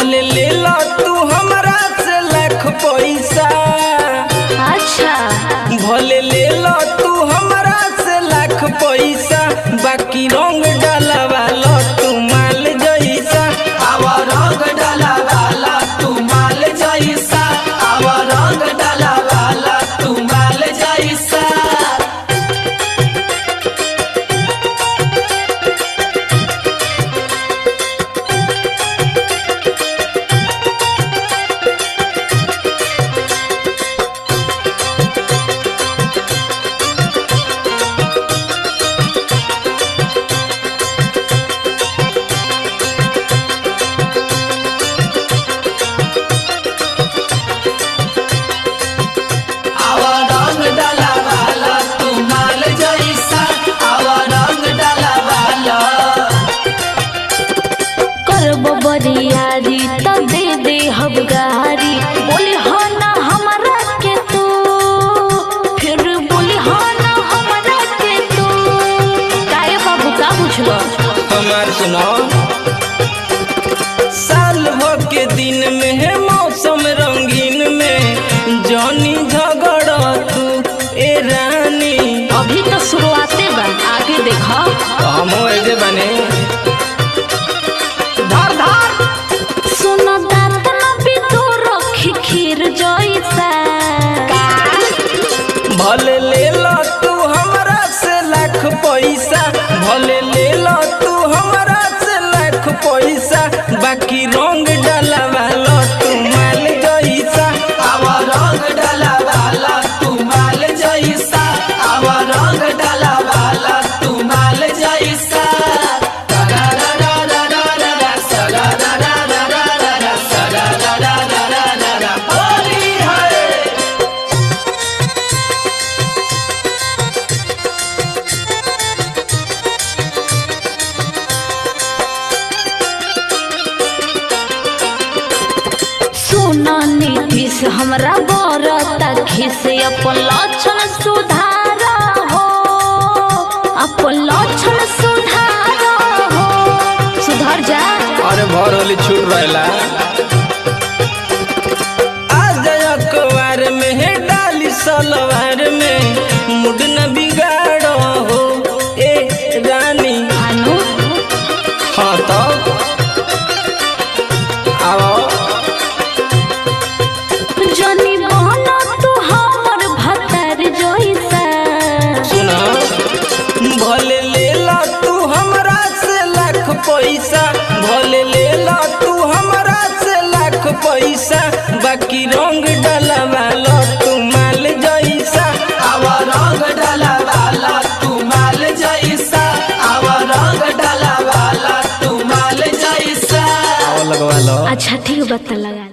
भले ले लो तू हमरा से लाख पैसा। अच्छा भले ले लो तू हमरा से लाख पैसा, बाकी रंग डालवा लो तू माल जैसा। आवा रंग डालवाला तू माल जैसा, आवा रंग डालवाला तू माल जैसा। बरियारी तो दे दे हम गारी, बोली हो ना हमरा के तू, फिर बोली हो ना हमरा के तू। काहे बाबू का बुझलो हमार सुनो, साल भर के दिन में है मौसम रंगीन में, जानी झगड़ा तू ए रानी। अभी तो शुरुआते बा, आगे देखो। हम ऐसे बने सुनो दांत ना भी तो रखी खीर जैसा। भले ले लो तू हमरा से लाख पैसा, भले ले लो तू हमरा से लाख पैसा, बाकी रंग डालवा लो तू माल जैसा। आवा रंग डालवाला तू माल जैसा, आवा रंग डालवाला तू माल जैसा। नीतीश हमरा बरता खिस, अपन लक्षण सुधार हो, अपन लक्षण सुधार हो, सुधर जा। अरे भर होली छूट रहेला, आज अखबार में है डाली सलवार में, मुड न बिगाड़ो हो ए रानी। भानु हाँ तो आओ जनी बहना तू हमर भतर जैसा। सुना, भले ले ला तू हमरा से लाख पैसा, भले ले ला तू हमरा से लाख पैसा, बाकी रंग डालवा लो तू माल जैसा। आवा रंग डालवाला तू माल जैसा, आवा रंग डालवाला तू माल जैसा। लगवा लो। अच्छा ठीक बता लगा।